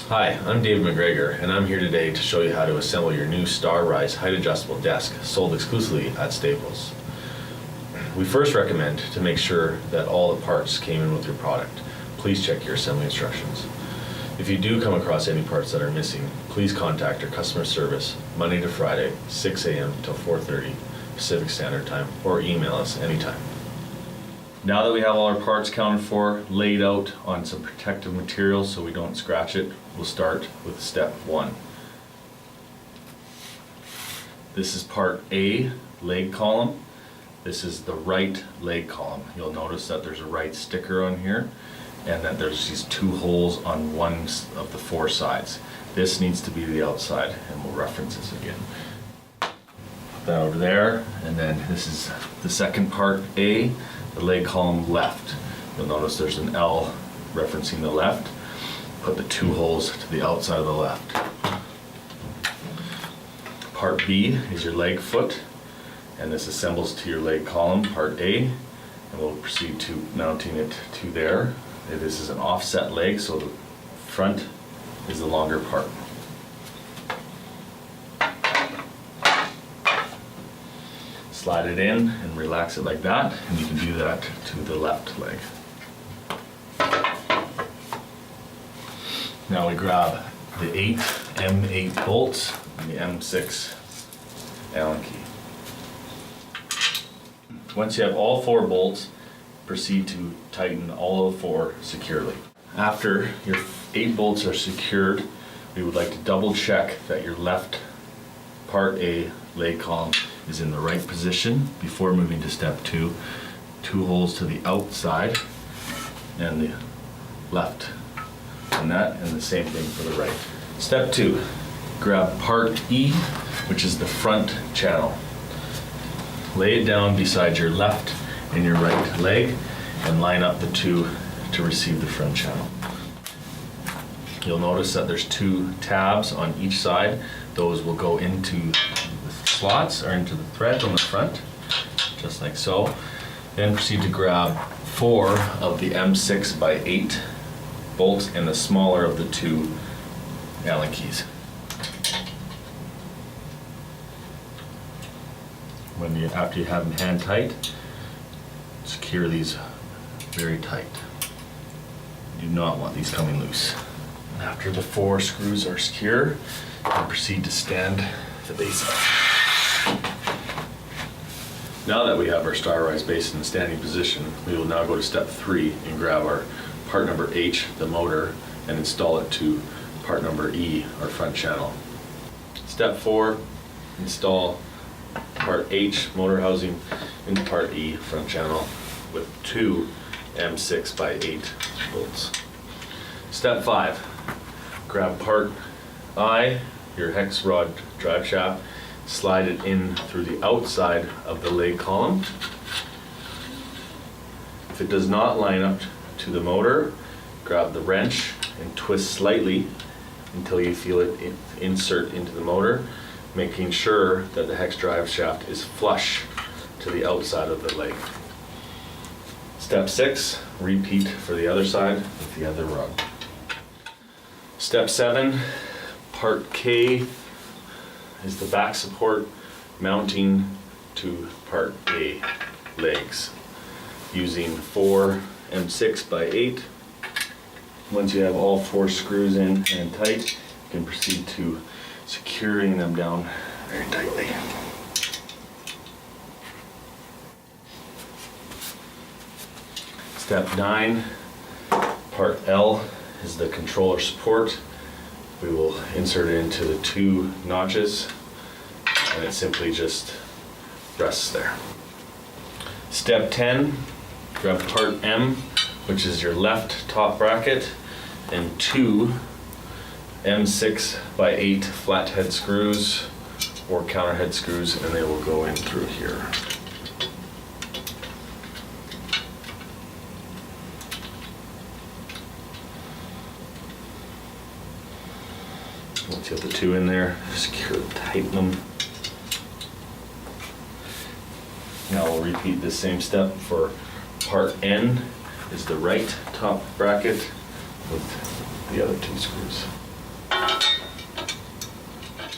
Hi, I'm Dave McGregor, and I'm here today to show you how to assemble your new StarRise height adjustable desk sold exclusively at Staples. We first recommend to make sure that all the parts came in with your product. Please check your assembly instructions. If you do come across any parts that are missing, please contact our customer service Monday to Friday, 6 a.m. till 4:30 Pacific Standard Time, or email us anytime. Now that we have all our parts counted for, laid out on some protective material so we don't scratch it, we'll start with step 1. This is part A, leg column. This is the right leg column. You'll notice that there's a right sticker on here and that there's these 2 holes on one of the 4 sides. This needs to be the outside, and we'll reference this again. Put that over there, and then this is the second part A, the leg column left. You'll notice there's an L referencing the left. Put the 2 holes to the outside of the left. Part B is your leg foot, and this assembles to your leg column, part A, and we'll proceed to mounting it to there. This is an offset leg, so the front is the longer part. Slide it in and relax it like that, and you can do that to the left leg. Now we grab the 8 M8 bolts and the M6 Allen key. Once you have all 4 bolts, proceed to tighten all of the 4 securely. After your 8 bolts are secured, we would like to double check that your left part A leg column is in the right position before moving to step 2. 2 holes to the outside and the left on that, and the same thing for the right. Step 2, grab part E, which is the front channel. Lay it down beside your left and your right leg and line up the 2 to receive the front channel. You'll notice that there's 2 tabs on each side. Those will go into the slots or into the thread on the front, just like so. Then proceed to grab 4 of the M6 by 8 bolts and the smaller of the 2 Allen keys. After you have them hand tight, secure these very tight. You do not want these coming loose. After the 4 screws are secure, you proceed to stand the base up. Now that we have our StarRise base in the standing position, we will now go to step 3 and grab our part number H, the motor, and install it to part number E, our front channel. Step 4, install part H, motor housing, into part E, front channel, with 2 M6 by 8 bolts. Step 5, grab part I, your hex rod drive shaft, slide it in through the outside of the leg column. If it does not line up to the motor, grab the wrench and twist slightly until you feel it insert into the motor, making sure that the hex drive shaft is flush to the outside of the leg. Step 6, repeat for the other side with the other rod. Step 7, part K is the back support mounting to part A legs using 4 M6 by 8. Once you have all 4 screws in and tight, you can proceed to securing them down very tightly. Step 9, part L is the controller support. We will insert it into the 2 notches, and it simply just rests there. Step 10, grab part M, which is your left top bracket, and 2 M6 by 8 flathead screws or counterhead screws, and they will go in through here. Once you have the 2 in there, secure, tighten them. Now we'll repeat the same step for part N, is the right top bracket with the other 2 screws.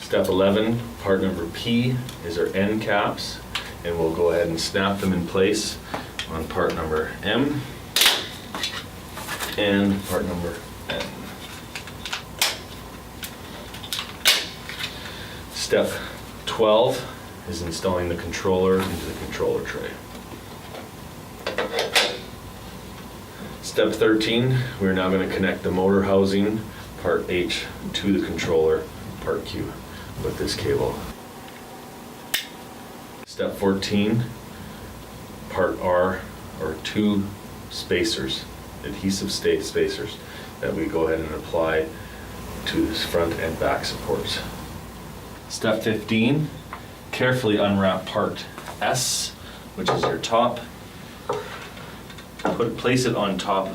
Step 11, part number P, is our end caps, and we'll go ahead and snap them in place on part number M and part number N. Step 12 is installing the controller into the controller tray. Step 13, we're now going to connect the motor housing, part H, to the controller, part Q, with this cable. Step 14, part R, or 2 spacers, adhesive spacers, that we go ahead and apply to this front and back supports. Step 15, carefully unwrap part S, which is your top. Place it on top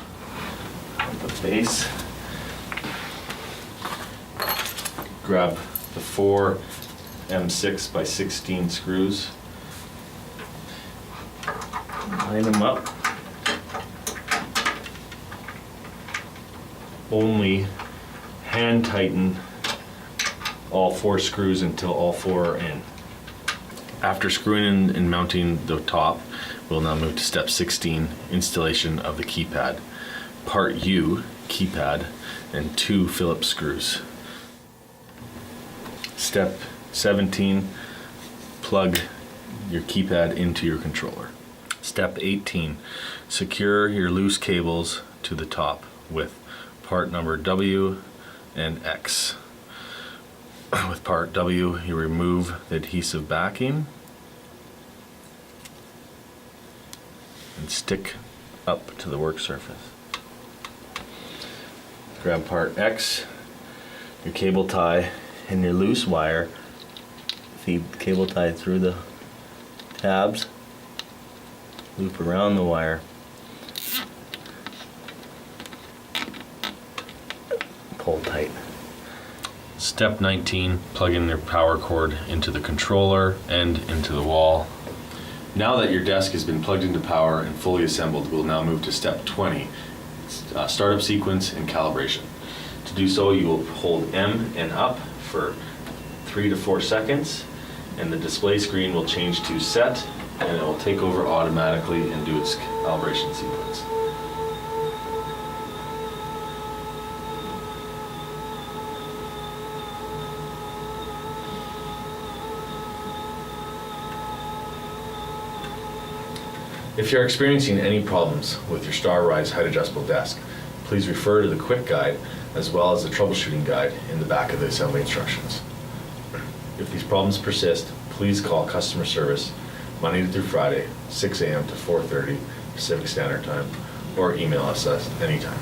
of the base. Grab the 4 M6 by 16 screws. Line them up. Only hand tighten all 4 screws until all 4 are in. After screwing in and mounting the top, we'll now move to step 16, installation of the keypad. Part U, keypad, and 2 Phillips screws. Step 17, plug your keypad into your controller. Step 18, secure your loose cables to the top with part number W and X. With part W, you remove the adhesive backing and stick up to the work surface. Grab part X, your cable tie, and your loose wire. Feed the cable tie through the tabs, loop around the wire, pull tight. Step 19, plug in your power cord into the controller and into the wall. Now that your desk has been plugged into power and fully assembled, we'll now move to step 20, startup sequence and calibration. To do so, you will hold M and up for 3 to 4 seconds, and the display screen will change to set, and it will take over automatically and do its calibration sequence. If you're experiencing any problems with your StarRise height adjustable desk, please refer to the quick guide as well as the troubleshooting guide in the back of the assembly instructions. If these problems persist, please call customer service Monday through Friday, 6 a.m. to 4:30 Pacific Standard Time, or email us anytime.